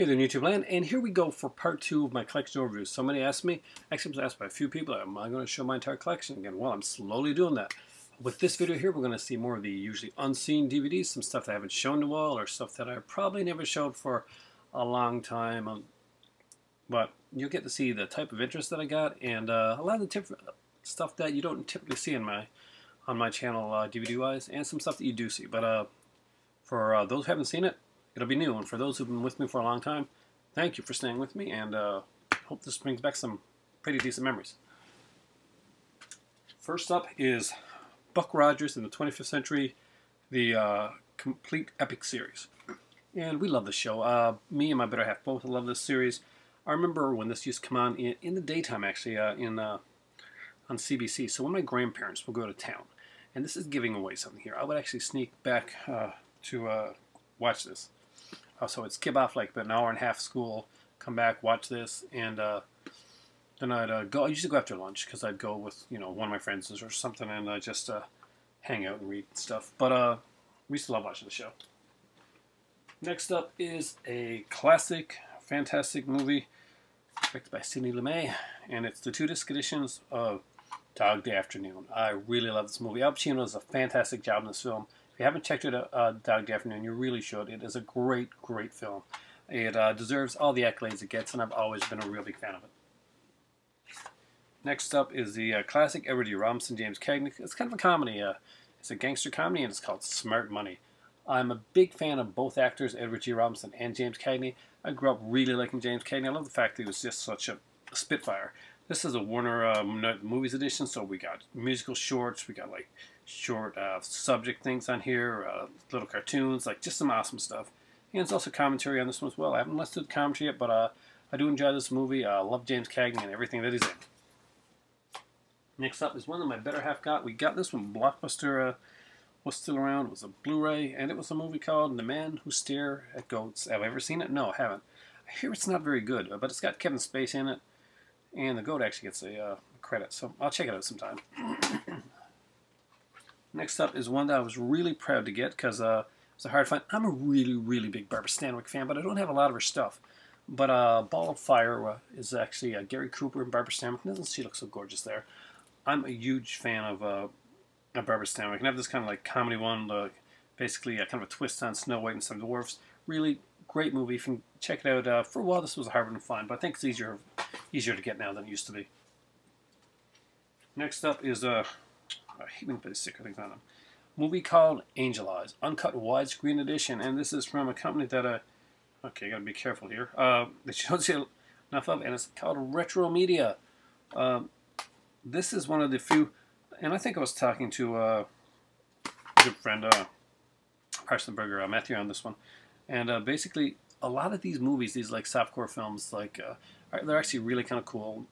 Hey there, YouTube land, and here we go for part 2 of my collection overview. Somebody asked me, actually I was asked by a few people, am I going to show my entire collection again? Well, I'm slowly doing that. With this video here, we're going to see more of the usually unseen DVDs, some stuff that I haven't shown to all, or stuff that I probably never showed for a long time. But you'll get to see the type of interest that I got, and a lot of the stuff that you don't typically see on my channel DVD-wise, and some stuff that you do see. But for those who haven't seen it, it'll be new, and for those who've been with me for a long time, thank you for staying with me, and hope this brings back some pretty decent memories. First up is Buck Rogers in the 25th Century, the complete epic series. And we love this show. Me and my better half both love this series. I remember when this used to come on in the daytime, actually, on CBC. So when my grandparents would go to town, and this is giving away something here, I would actually sneak back to watch this. So I'd skip off like about an hour and a half school, come back, watch this, and then I'd go. I usually go after lunch because I'd go with one of my friends or something, and just hang out and read stuff. But we used to love watching the show. Next up is a classic, fantastic movie directed by Sidney Lumet, and it's the 2-disc editions of Dog Day Afternoon. I really love this movie. Al Pacino does a fantastic job in this film. If you haven't checked it out, Dog Day Afternoon, you really should. It is a great, great film. It deserves all the accolades it gets, and I've always been a real big fan of it. Next up is the classic Edward G. Robinson, James Cagney. It's kind of a comedy. It's a gangster comedy, and it's called Smart Money. I'm a big fan of both actors, Edward G. Robinson and James Cagney. I grew up really liking James Cagney. I love the fact that he was just such a spitfire. This is a Warner Movies edition, so we got musical shorts, we got like short subject things on here, little cartoons, like just some awesome stuff. And there's also commentary on this one as well. I haven't listed commentary yet, but I do enjoy this movie. I love James Cagney and everything that he's in. Next up is one that my better half got. We got this when Blockbuster was still around. It was a Blu-ray, and it was a movie called The Man Who Stared at Goats. Have I ever seen it? No, I haven't. I hear it's not very good, but it's got Kevin Spacey in it, and the goat actually gets a credit, so I'll check it out sometime. Next up is one that I was really proud to get because it was a hard find. I'm a really, really big Barbara Stanwyck fan, but I don't have a lot of her stuff. But Ball of Fire is actually Gary Cooper and Barbara Stanwyck. Doesn't she look so gorgeous there? I'm a huge fan of Barbara Stanwyck. And I have this kind of like comedy one, basically kind of a twist on Snow White and Seven Dwarfs. Really great movie. If you can check it out. For a while this was a hard one to find, but I think it's easier to get now than it used to be. Next up is I hate when people stick things on them. Movie called Angel Eyes, uncut widescreen edition, and this is from a company that okay, I gotta be careful here. That you don't see enough of, and it's called Retro Media. This is one of the few, and I think I was talking to a good friend, Parsonberger, Matthew, on this one, and basically a lot of these movies, these like softcore films, like they're actually really kind of cool,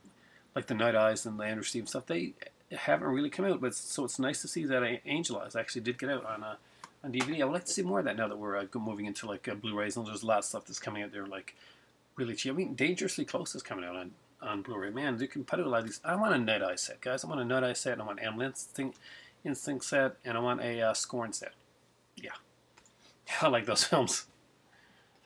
like the Night Eyes and the Andrew Stevens stuff. They haven't really come out, but so it's nice to see that Angel Eyes actually did get out on DVD. I would like to see more of that now that we're moving into like Blu-rays, and there's a lot of stuff that's coming out there like really cheap. I mean, Dangerously Close is coming out on Blu-ray. Man, you can put out a lot of these. I want a Night Eyes set, guys. I want a Night Eyes set, and I want an Animal Instinct set, and I want a Scorn set. Yeah, I like those films.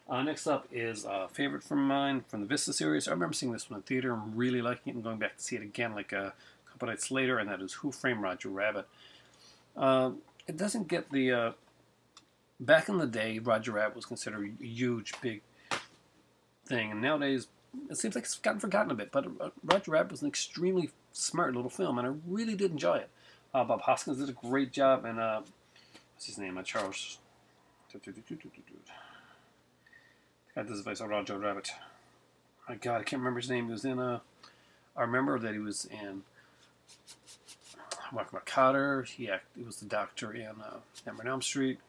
Next up is a favorite from mine from the Vista series. I remember seeing this one in theater and really liking it and going back to see it again like a couple nights later, and that is Who Framed Roger Rabbit. It doesn't get the... back in the day, Roger Rabbit was considered a huge, big thing, and nowadays it seems like it's gotten forgotten a bit, but Roger Rabbit was an extremely smart little film, and I really did enjoy it. Bob Hoskins did a great job, and what's his name? Charles... got this voice on Roger Rabbit. My God, I can't remember his name. He was in I remember that he was in Mark Carter. He was the doctor in Nightmare on Elm Street.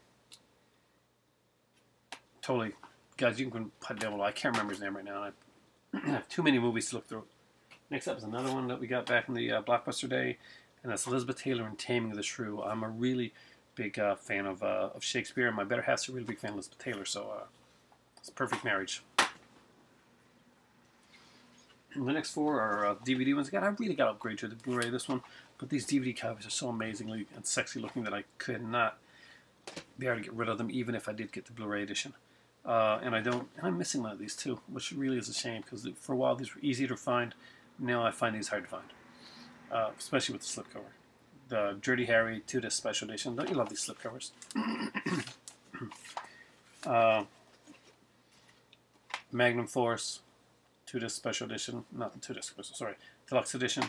Totally, guys, you can put it down below. I can't remember his name right now. I have too many movies to look through. Next up is another one that we got back in the Blockbuster day, and that's Elizabeth Taylor in Taming of the Shrew. I'm a really big fan of Shakespeare, and my better half's a really big fan of Elizabeth Taylor, so it's a perfect marriage. And the next four are DVD ones. Again, I really got to upgrade to the Blu-ray this one, but these DVD copies are so amazingly and sexy looking that I could not be able to get rid of them, even if I did get the Blu-ray edition. And I'm missing one of these too, which really is a shame because for a while these were easy to find. Now I find these hard to find, especially with the slipcover. The Dirty Harry 2-disc special edition. Don't you love these slipcovers? Magnum Force 2-disc special edition. Not the 2-disc, sorry, deluxe edition.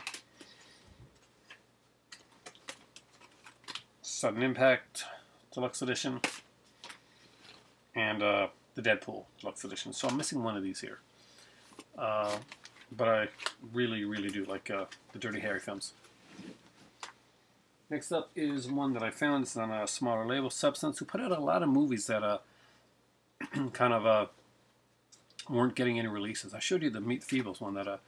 Sudden Impact deluxe edition. And the Deadpool deluxe edition. So I'm missing one of these here. But I really, really do like the Dirty Harry films. Next up is one that I found. It's on a smaller label, Substance, who put out a lot of movies that kind of weren't getting any releases. I showed you the Meet the Feebles one that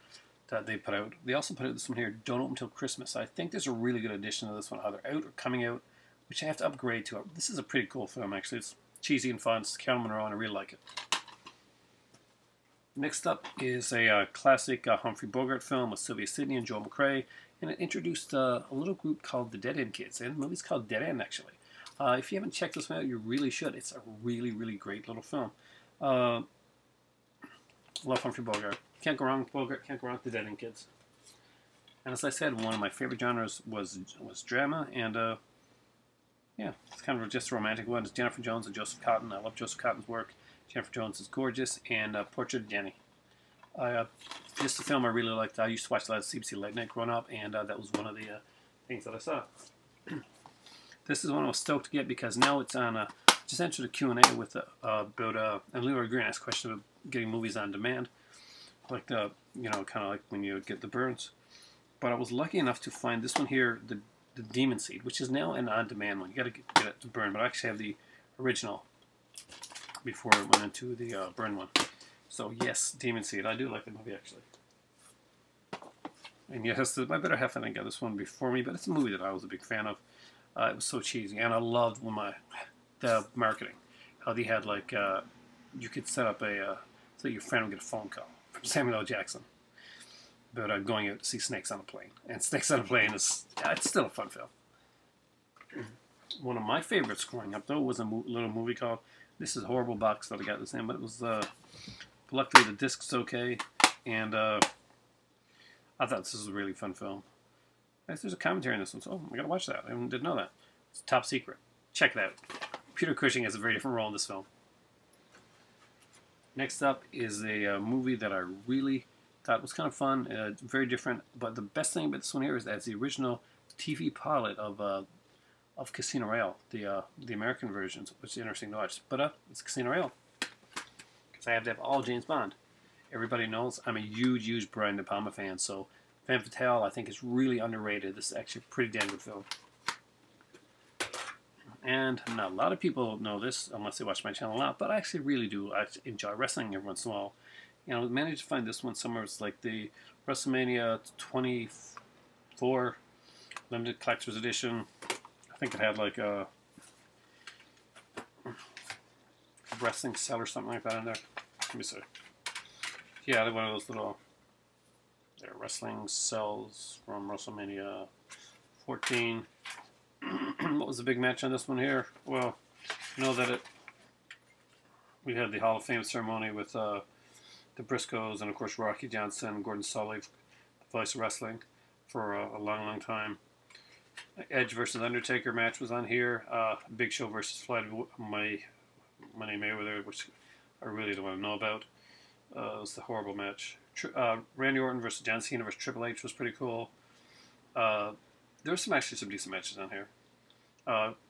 they put out. They also put out this one here, Don't Open Till Christmas. I think there's a really good edition of this one, either out or coming out, which I have to upgrade to. This is a pretty cool film, actually. It's cheesy and fun. It's Cameron Monroe, and I really like it. Next up is a classic Humphrey Bogart film with Sylvia Sidney and Joel McCrea, and it introduced a little group called the Dead End Kids, and the movie's called Dead End, actually. If you haven't checked this one out, you really should. It's a really, really great little film. Love Humphrey Bogart. Can't go wrong with Bogart, can't go wrong with the Dead End Kids. And as I said, one of my favorite genres was drama, and yeah, it's kind of just a romantic one. It's Jennifer Jones and Joseph Cotten. I love Joseph Cotten's work. Jennifer Jones is gorgeous, and Portrait of Jenny. Just a film I really liked. I used to watch a lot of CBC Late Night growing up, and that was one of the things that I saw. This is one I was stoked to get because now it's on. Just entered a Q&A with about and Leroy Green asked a question about getting movies on demand, like the kind of like when you get the Burns. But I was lucky enough to find this one here, the Demon Seed, which is now an on-demand one. You got to get it to Burn, but I actually have the original before it went into the Burn one. So yes, Demon Seed. I do like the movie actually. And yes, my better half I think got this one before me, but it's a movie that I was a big fan of. It was so cheesy, and I loved the marketing. How they had like you could set up so your friend would get a phone call from Samuel L. Jackson about going out to see Snakes on a Plane. And Snakes on a Plane it's still a fun film. One of my favorites growing up though was a little movie called. This is a horrible box that I got this in, but it was luckily the disc's okay, and I thought this was a really fun film. There's a commentary in this one, so I gotta watch that. I didn't know that. It's Top Secret. Check it out. Peter Cushing has a very different role in this film. Next up is a movie that I really thought was kind of fun, very different. But the best thing about this one here is that it's the original TV pilot of Casino Royale, the American versions, which is interesting to watch. But it's Casino Royale because I have to have all James Bond. Everybody knows I'm a huge Brian De Palma fan, so Femme Fatale I think is really underrated. This is actually a pretty damn good film. And not a lot of people know this unless they watch my channel a lot, but I actually really do. I enjoy wrestling every once in a while. You know, I managed to find this one somewhere. It's like the WrestleMania 24 Limited Collector's Edition. I think it had like a wrestling cell or something like that in there. Let me see. Yeah, they're one of those little wrestling cells from WrestleMania 14. What was the big match on this one here? Well, you know that we had the Hall of Fame ceremony with the Briscoes and of course Rocky Johnson and Gordon Sully, the voice of wrestling, for a long time. Edge versus Undertaker match was on here. Big Show versus Floyd Money Mayweather, which I really don't want to know about. It was the horrible match. Randy Orton versus John Cena versus Triple H was pretty cool. There were actually some decent matches on here.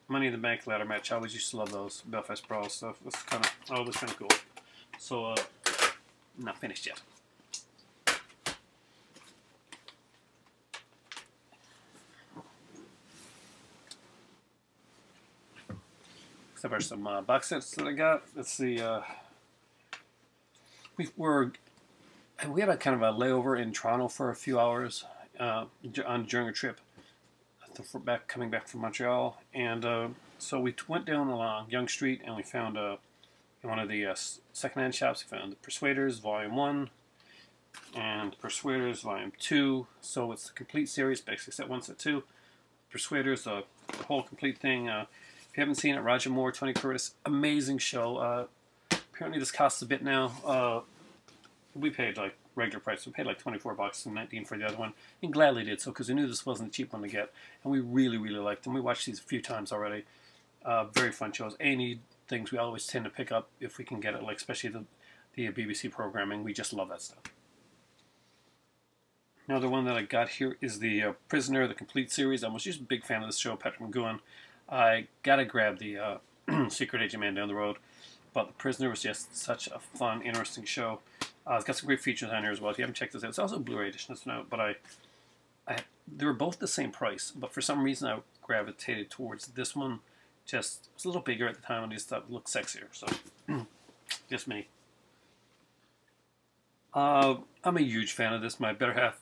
Money in the Bank ladder match. I always used to love those Belfast Brawl stuff. That's always kind of cool. So, not finished yet. Except for some box sets that I got. Let's see. We had a kind of a layover in Toronto for a few hours during a trip. Coming back from Montreal, and so we went down along Yonge Street, and we found in one of the secondhand shops. We found the Persuaders Volume 1 and Persuaders Volume 2. So it's the complete series, basically set 1, set 2. Persuaders, the whole complete thing. If you haven't seen it, Roger Moore, Tony Curtis, amazing show. apparently this costs a bit now. We paid like regular price. We paid like $24 and $19 for the other one, and gladly did so because we knew this wasn't a cheap one to get, and we really, really liked them. We watched these a few times already. Very fun shows. A&E things we always tend to pick up if we can get it, like especially the BBC programming. We just love that stuff. Another one that I got here is the Prisoner, the complete series. I was just a big fan of this show, Patrick McGoohan. I gotta grab the Secret Agent Man down the road, but the Prisoner was just such a fun, interesting show. It's got some great features on here as well. If you haven't checked this out, it's also a Blu-ray edition. It's out, but they were both the same price, but for some reason I gravitated towards this one. Just it was a little bigger at the time, and I just thought it looked sexier. So, just me. I'm a huge fan of this. My better half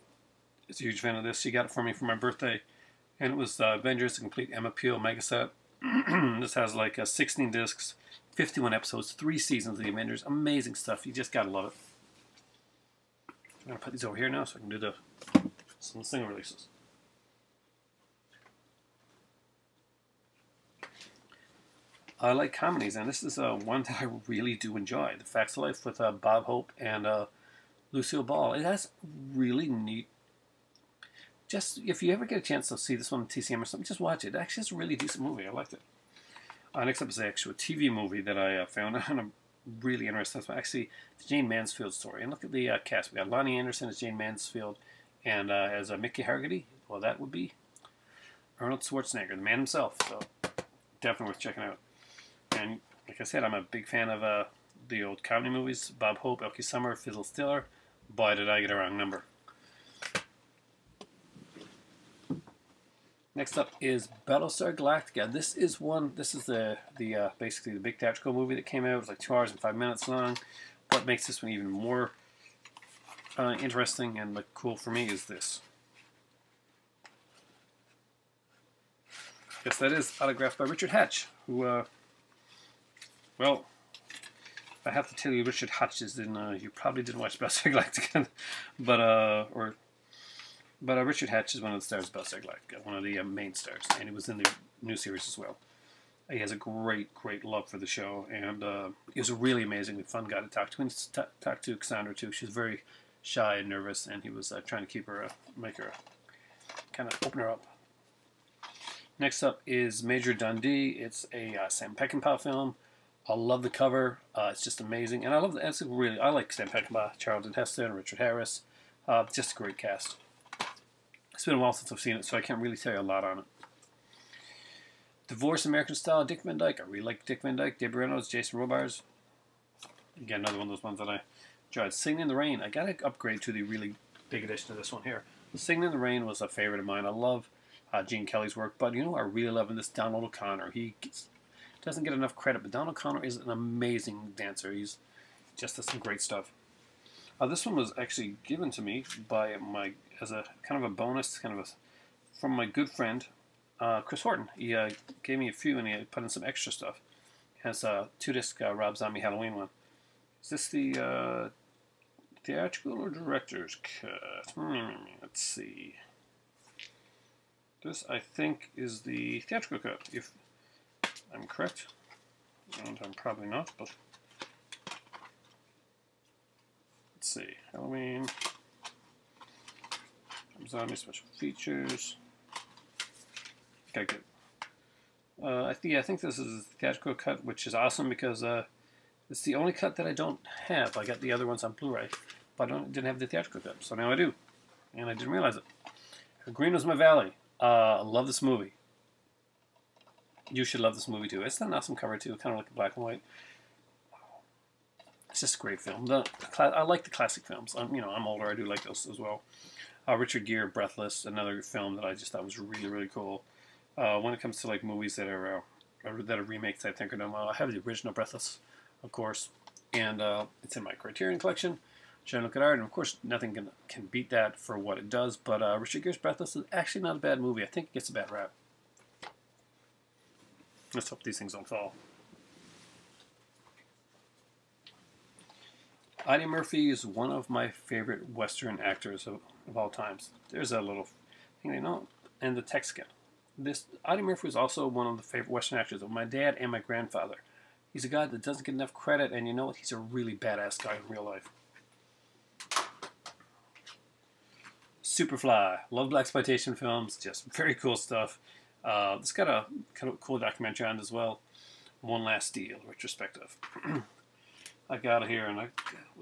is a huge fan of this. She got it for me for my birthday, and it was Avengers: The Complete Emma Peel Mega Set. This has like 16 discs, 51 episodes, 3 seasons of the Avengers. Amazing stuff. You just gotta love it. I'm gonna put these over here now so I can do some single releases. I like comedies, and this is one that I really do enjoy. The Facts of Life with Bob Hope and Lucille Ball. It has really neat. Just if you ever get a chance to see this one on TCM or something, just watch it. Actually, it's a really decent movie. I liked it. Next up is actually a TV movie that I found, and I'm really interested. That's actually the Jane Mansfield story. And look at the cast. We got Lonnie Anderson as Jane Mansfield, and as Mickey Hargitay, well, that would be Arnold Schwarzenegger, the man himself. So definitely worth checking out. And like I said, I'm a big fan of the old comedy movies. Bob Hope, Elkie Summer, Fizzle Stiller. Boy, did I get a wrong number. Next up is Battlestar Galactica. This is the basically the big theatrical movie that came out. It was like 2 hours and 5 minutes long. What makes this one even more interesting and like cool for me is this. Yes, that is autographed by Richard Hatch, who, well, I have to tell you, Richard Hatch is in, you probably didn't watch Battlestar Galactica, but Richard Hatch is one of the stars of Battlestar Galactica, one of the main stars, and he was in the new series as well. He has a great, great love for the show, and he was a really amazingly fun guy to talk to. And talk to Cassandra too. She's very shy and nervous, and he was trying to keep her, make her, kind of open her up. Next up is Major Dundee. It's a Sam Peckinpah film. I love the cover. It's just amazing, and I love I like Sam Peckinpah, Charlton Heston, Richard Harris. Just a great cast. It's been a while since I've seen it, so I can't really tell you a lot on it. Divorce American Style, Dick Van Dyke. I really like Dick Van Dyke. Debbie Reynolds, Jason Robards. Again, another one of those ones that I enjoyed. Singing in the Rain. I got to upgrade to the really big edition of this one here. Singing in the Rain was a favorite of mine. I love Gene Kelly's work, but you know I really love in this Donald O'Connor. He doesn't get enough credit, but Donald O'Connor is an amazing dancer. He's just does some great stuff. This one was actually given to me by as a kind of a bonus, from my good friend Chris Horton. He gave me a few, and he put in some extra stuff. It has a 2-disc Rob Zombie Halloween one. Is this the theatrical or director's cut? Let's see. This, I think, is the theatrical cut, if I'm correct. And I'm probably not, but let's see. Halloween. Zombie special features. Okay, good. I think this is the theatrical cut, which is awesome because it's the only cut that I don't have. I got the other ones on Blu-ray, but I didn't have the theatrical cut, so now I do, and I didn't realize it. Green Was My Valley. I love this movie. You should love this movie too. It's an awesome cover too, kind of like black and white. It's just a great film. I like the classic films. I'm older. I do like those as well. Richard Gere, Breathless, another film that I just thought was really, really cool. When it comes to like movies that are remakes, I think are done well. I have the original Breathless, of course, and it's in my Criterion collection. Trying to look at art, and of course, nothing can beat that for what it does. But Richard Gere's Breathless is actually not a bad movie. I think it gets a bad rap. Let's hope these things don't fall. Eddie Murphy is one of my favorite Western actors of all times. There's a little thing they know, and the Texican. Eddie Murphy was also one of the favorite Western actors of my dad and my grandfather. He's a guy that doesn't get enough credit, and you know what? He's a really badass guy in real life. Superfly. Love blaxploitation films. Just very cool stuff. It's got a kind of cool documentary on it as well. One Last Deal, retrospective. I got it here, and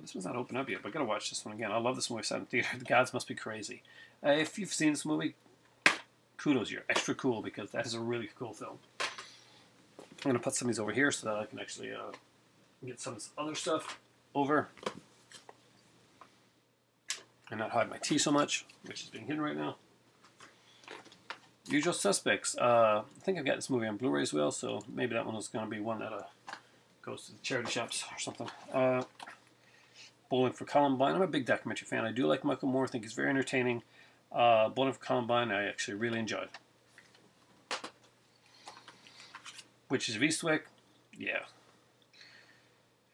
this one's not open up yet, but I gotta watch this one again. I love this movie. I saw it in theater. The gods must be crazy. If you've seen this movie, kudos, you're extra cool, because that is a really cool film. I'm gonna put some of these over here so that I can actually get some of this other stuff over and not hide my tea so much, which is being hidden right now. Usual Suspects. I think I've got this movie on Blu-ray as well, so maybe that one is going to be one that goes to the charity shops or something. Bowling for Columbine. I'm a big documentary fan. I do like Michael Moore. I think he's very entertaining. Bowling for Columbine, I actually really enjoyed. Witches of Eastwick. Yeah.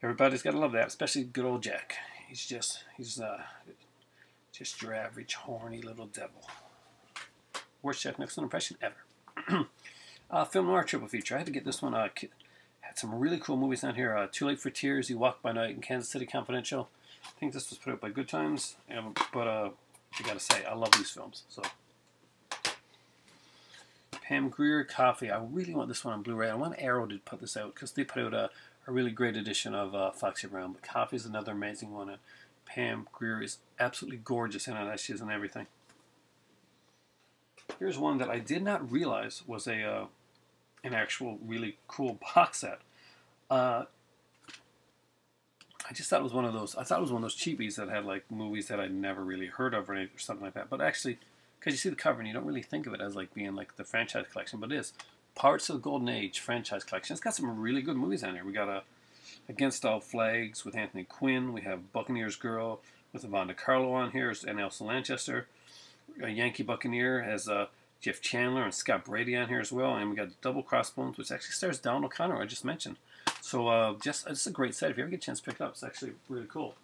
Everybody's got to love that, especially good old Jack. He's just your average horny little devil. Worst Jack Nicholson impression ever. Film noir triple feature. I had to get this one. Had some really cool movies down here. Too Late for Tears, You Walk by Night, and Kansas City Confidential. I think this was put out by Good Times. But I gotta say, I love these films. So, Pam Grier, Coffee. I really want this one on Blu-ray. I want Arrow to put this out, because they put out a really great edition of Foxy Brown. But Coffee is another amazing one. And Pam Grier is absolutely gorgeous in it, as she is in everything. Here's one that I did not realize was an actual really cool box set. I just thought it was one of those. I thought it was one of those cheapies that had like movies that I'd never really heard of or something like that. But actually, because you see the cover and you don't really think of it as like being like the franchise collection, but it is Pirates of the Golden Age franchise collection. It's got some really good movies on here. We got Against All Flags with Anthony Quinn. We have Buccaneer's Girl with Yvonne Carlo on here and Elsa Lanchester. A Yankee Buccaneer has Jeff Chandler and Scott Brady on here as well, and we got Double Crossbones, which actually stars Donald O'Connor, I just mentioned. So it's a great set. If you ever get a chance to pick it up, it's actually really cool.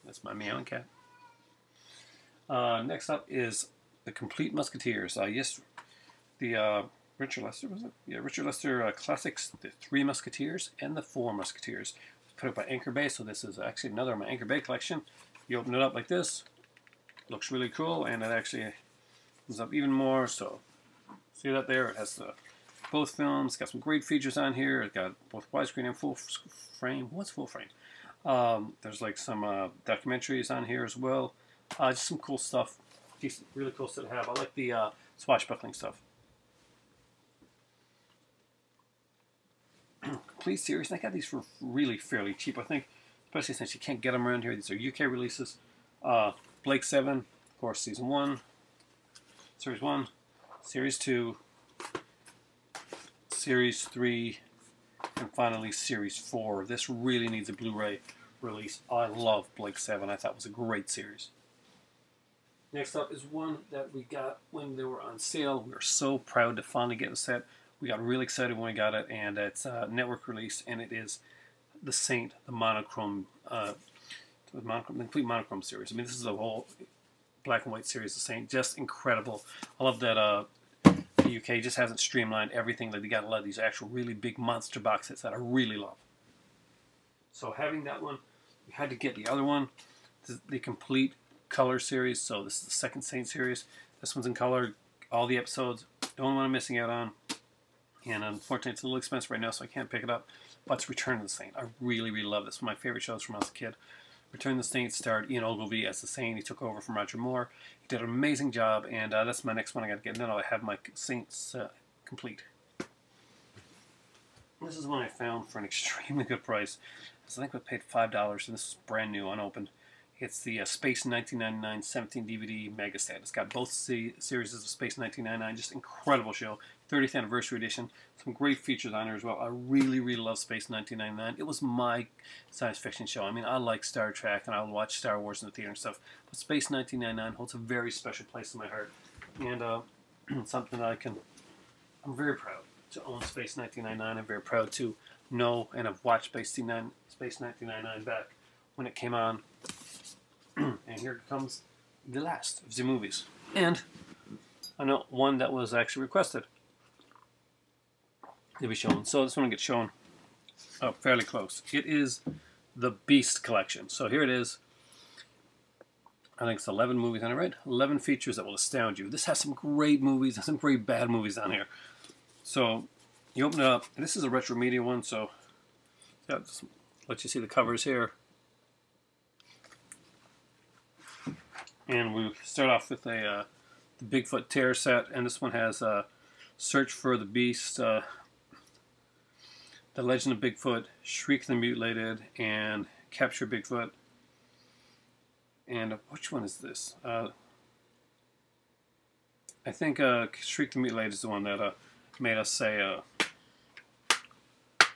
That's my meowing cat. Next up is The Complete Musketeers. The Richard Lester, was it? Yeah, Richard Lester Classics, The Three Musketeers and The Four Musketeers. Put up by Anchor Bay, so this is actually another of my Anchor Bay collection. You open it up like this. Looks really cool, and it actually comes up even more. So, see that there? It has both films. It's got some great features on here. It's got both widescreen and full frame. What's full frame? There's like some documentaries on here as well. Just some cool stuff. Really cool stuff to have. I like the swashbuckling stuff. Complete series. And I got these for really fairly cheap, I think, especially since you can't get them around here. These are UK releases. Blake 7, of course, Season 1, Series 1, Series 2, Series 3, and finally Series 4. This really needs a Blu-ray release. I love Blake 7. I thought it was a great series. Next up is one that we got when they were on sale. We were so proud to finally get the set. We got really excited when we got it, and it's a network release, and it is The Saint, the monochrome the complete monochrome series. I mean, this is a whole black and white series. The Saint, just incredible. I love that the UK just hasn't streamlined everything. Like they got a lot of these actual really big monster box sets that I really love. So having that one, we had to get the other one, the complete color series. So this is the second Saint series. This one's in color, all the episodes. The only one I'm missing out on. And unfortunately, it's a little expensive right now, so I can't pick it up. But it's Return of the Saint. I really, really love this. One of my favorite shows from when I was a kid. Return of the Saint starred Ian Ogilvy as the Saint. He took over from Roger Moore. He did an amazing job, and that's my next one I got to get. And then I'll have my Saints complete. This is one I found for an extremely good price. I think I paid $5, and this is brand new, unopened. It's the Space 1999 17 DVD Megastat. It's got both series of Space 1999. Just incredible show. 30th anniversary edition. Some great features on there as well. I really, really love Space 1999. It was my science fiction show. I mean, I like Star Trek, and I would watch Star Wars in the theater and stuff. But Space 1999 holds a very special place in my heart. And something that I'm very proud to own Space 1999. I'm very proud to know and have watched Space 1999 back when it came on. And here comes the last of the movies. And I know one that was actually requested. to be shown. So this one gets shown up fairly close. It is the Beast Collection. So here it is. I think it's 11 movies on it, right? 11 features that will astound you. This has some great movies and some great bad movies on here. So you open it up. This is a retro media one, so yeah, just let you see the covers here. And we start off with the Bigfoot Terror set, and this one has Search for the Beast, The Legend of Bigfoot, Shriek the Mutilated, and Capture Bigfoot. And which one is this? I think Shriek the Mutilated is the one that made us say,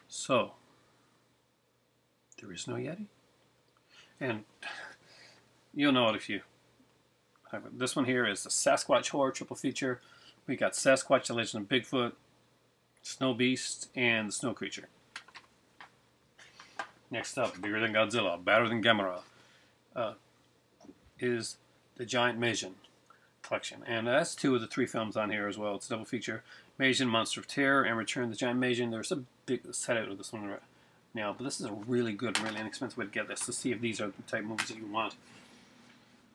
so, there is no Yeti? And you'll know it if you... This one here is the Sasquatch Horror triple feature. We got Sasquatch, The Legend of Bigfoot, Snow Beast, and the Snow Creature. Next up, bigger than Godzilla, badder than Gamera, is the Giant Majin collection. And that's 2 of the 3 films on here as well. It's a double feature. Majin, Monster of Terror, and Return of the Giant Majin. There's a big set out of this one right now, but this is a really good, really inexpensive way to get this, to see if these are the type of movies that you want.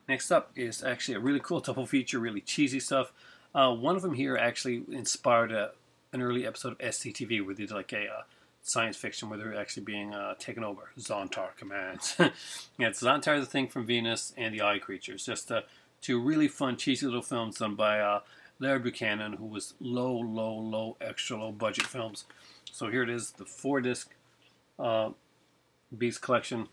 Next up is actually a really cool double feature, really cheesy stuff. One of them here actually inspired an early episode of SCTV where they did like a science fiction where they're actually being taken over. Zontar commands. Yeah, it's Zontar the Thing from Venus and the Eye Creatures. Just 2 really fun, cheesy little films done by Larry Buchanan, who was extra low budget films. So here it is, the 4-disc Beast Collection.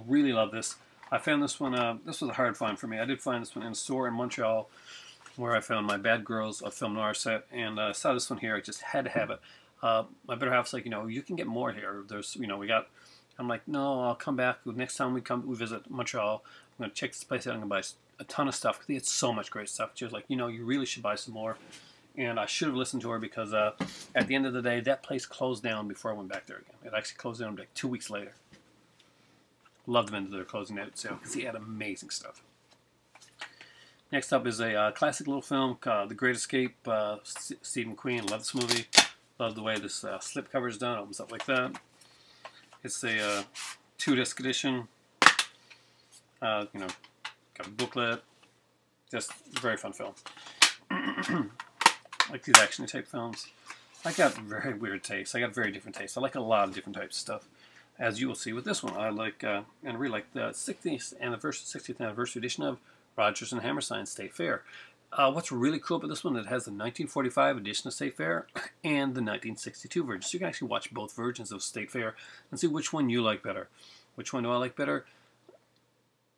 Really love this. I found this one, this was a hard find for me. I did find this one in a store in Montreal where I found my Bad Girls Film Noir set, and I saw this one here. I just had to have it. My better half's like, you can get more here. There's, we got, I'm like, no, I'll come back. Next time we visit Montreal, I'm going to check this place out. I'm going to buy a ton of stuff because they had so much great stuff. She was like, you really should buy some more. And I should have listened to her because at the end of the day, that place closed down before I went back there again. It actually closed down like 2 weeks later. Loved them into their closing out sale because he had amazing stuff. Next up is a classic little film called The Great Escape. Steve McQueen, love this movie. Love the way this slipcover is done. It opens up like that. It's a 2-disc edition. Got a booklet. Just a very fun film. Like these action type films. I got very weird tastes. I got very different tastes. I like a lot of different types of stuff. As you will see with this one, I like and really like the 60th anniversary edition of Rodgers and Hammerstein State Fair. What's really cool about this one, it has the 1945 edition of State Fair and the 1962 version. So you can actually watch both versions of State Fair and see which one you like better. Which one do I like better?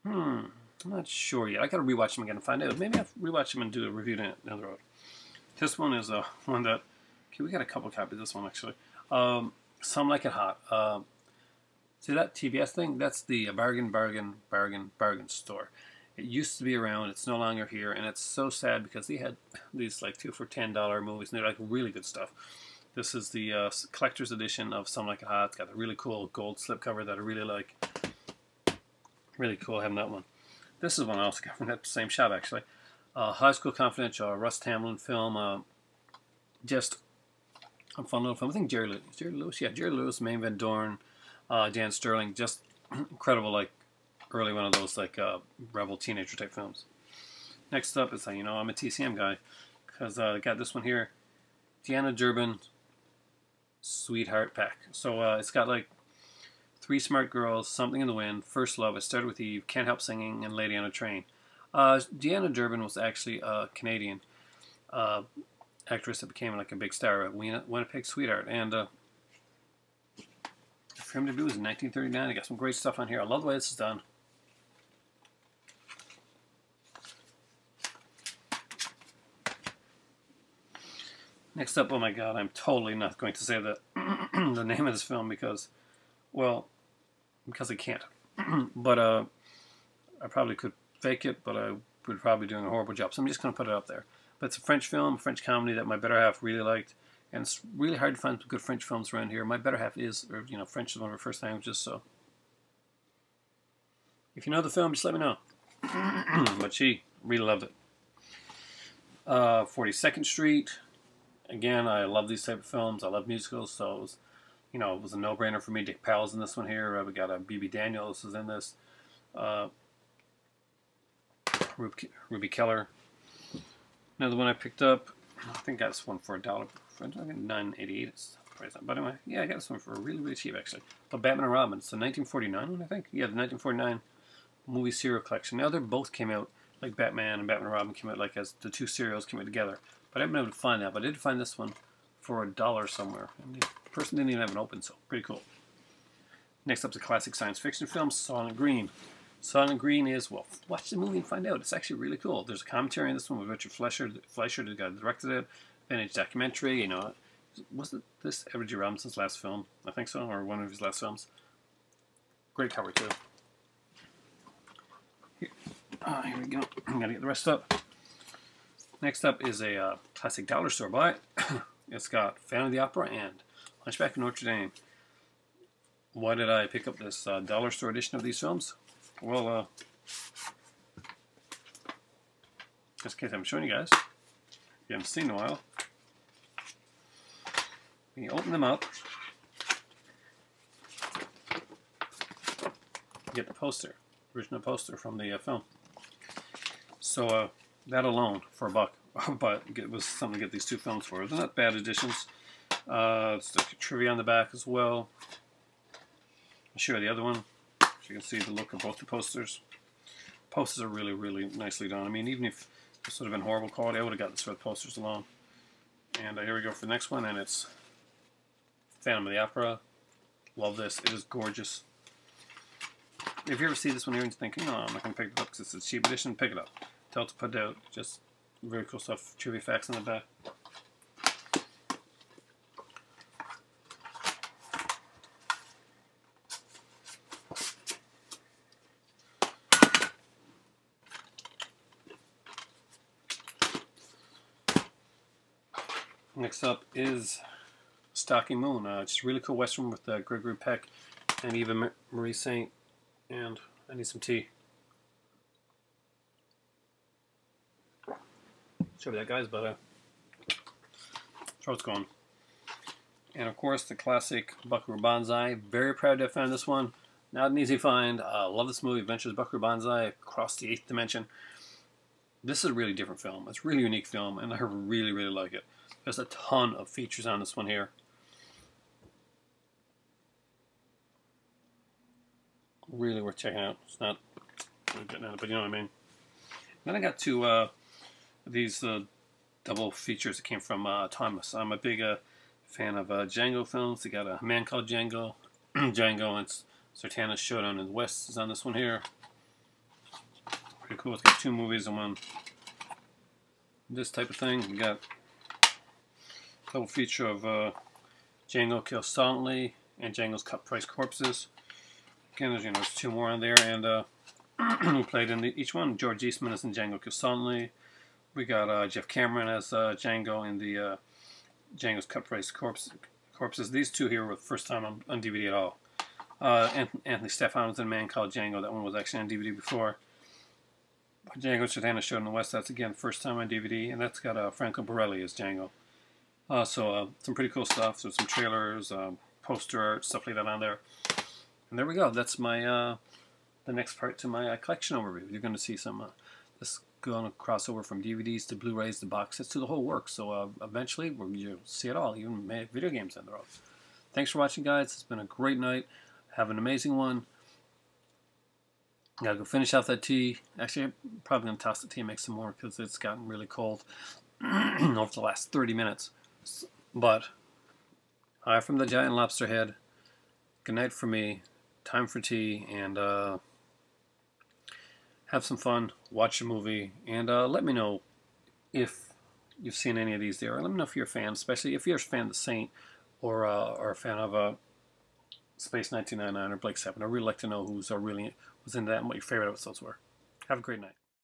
I'm not sure yet. I got to rewatch them again and find out. Maybe I'll rewatch them and do a review down the road. This one is one that, okay, we got a couple copies of this one actually. Some Like It Hot. See that TBS thing? That's the bargain store. It used to be around. It's no longer here, and it's so sad because they had these like 2 for $10 movies, and they're like really good stuff. This is the collector's edition of Some Like It Hot. It's got a really cool gold slipcover that I really like. Really cool having that one. This is one I also got from that same shop actually. High School Confidential, Russ Tamblyn film. Just a fun little film. I think Jerry Lewis. Yeah, Jerry Lewis, Maine Van Dorn. Dan Sterling, just incredible, like early one of those like rebel teenager type films. Next up is I'm a TCM guy because I got this one here, Deanna Durbin Sweetheart Pack. So it's got like 3 Smart Girls, Something in the Wind, First Love, It Started With Eve, Can't Help Singing, and Lady on a Train. Deanna Durbin was actually a Canadian actress that became like a big star at Winnipeg Sweetheart, and for him to do was in 1939. I got some great stuff on here. I love the way this is done. Next up, oh my god, I'm totally not going to say the name of this film because I can't. But I probably could fake it, but I would probably be doing a horrible job. So I'm just going to put it up there. But it's a French film, a French comedy that my better half really liked. And it's really hard to find good French films around here. My better half is, French is one of her first languages, so if you know the film, just let me know. But she really loved it. 42nd Street, again, I love these type of films. I love musicals, so it was, it was a no-brainer for me. Dick Powell's in this one here. We got a B.B. Daniels is in this. Uh, Ruby Keller. Another one I picked up. I think I got this one for $1. I think $9.88 is the price. But anyway, yeah, I got this one for really, really cheap actually. But Batman and Robin. It's the 1949 one, I think. Yeah, the 1949 movie serial collection. Now they both came out, like Batman and Batman and Robin came out like as the two serials came out together. But I haven't been able to find that. But I did find this one for $1 somewhere. And the person didn't even have it open, so pretty cool. Next up is a classic science fiction film, Soylent Green. Soylent Green is, well, watch the movie and find out. It's actually really cool. There's a commentary on this one with Richard Fleischer, the guy that directed it. Vintage documentary, wasn't this Edward G. Robinson's last film? I think so, or one of his last films. Great cover, too. Here we go. I'm going to get the rest up. Next up is a classic dollar store buy. It's got Phantom of the Opera and Hunchback of Notre Dame. Why did I pick up this dollar store edition of these films? Well, just in case I'm showing you guys. You haven't seen in a while. When you open them up, you get the poster, original poster from the film. So that alone for $1, but it was something to get these two films for. They're not bad editions. It's the trivia on the back as well. I'll show you the other one, so you can see the look of both the posters. Posters are really, really nicely done. I mean, even if this would have been horrible quality, I would have got this for the posters alone. And here we go for the next one, and it's Phantom of the Opera. Love this. It is gorgeous. If you ever see this one here and you're thinking, oh, I'm not going to pick it up because it's a cheap edition, pick it up. Delta put out just very cool stuff. Trivia facts on the back. Next up is Stalking Moon. It's a really cool western with Gregory Peck and Eva Marie Saint. And I need some tea. Sorry about that, guys, but throat's going. And of course, the classic Buckaroo Banzai. Very proud to have found this one. Not an easy find. Love this movie, Adventures of Buckaroo Banzai Across the Eighth Dimension. This is a really different film. It's a really unique film, and I really, really like it. There's a ton of features on this one here. Really worth checking out. It's not getting at it, but you know what I mean. Then I got two these double features that came from Thomas. I'm a big fan of Django films. They got A Man Called Django. Django, and Sartana's Showdown in the West is on this one here. Pretty cool. It's got two movies in one. This type of thing. We got a double feature of Django Kills Silently and Django's Cut Price Corpses. Again, there's two more on there, and who played in each one. George Eastman is in Django Kills Silently. We got Jeff Cameron as Django in the Django's Cut Price Corpses. These two here were the first time on DVD at all. Anthony Stefan was in A Man Called Django. That one was actually on DVD before. Django Sartana Showdown in the West. That's again first time on DVD, and that's got Franco Borelli as Django. So some pretty cool stuff. So some trailers, poster art, stuff like that on there. And there we go. That's my the next part to my collection overview. You're going to see some this going to cross over from DVDs to Blu-rays to box sets to the whole works. So eventually you'll see it all, even video games on the road. Thanks for watching, guys. It's been a great night. Have an amazing one. Gotta go finish off that tea. Actually, I'm probably going to toss the tea and make some more because it's gotten really cold over the last 30 minutes. But hi from the Giant Lobster Head. Good night for me. Time for tea, and have some fun. Watch a movie, and let me know if you've seen any of these there. Let me know if you're a fan, especially if you're a fan of The Saint or a fan of Space 1999 or Blake 7. I'd really like to know who's really was into that and what your favorite episodes were. Have a great night.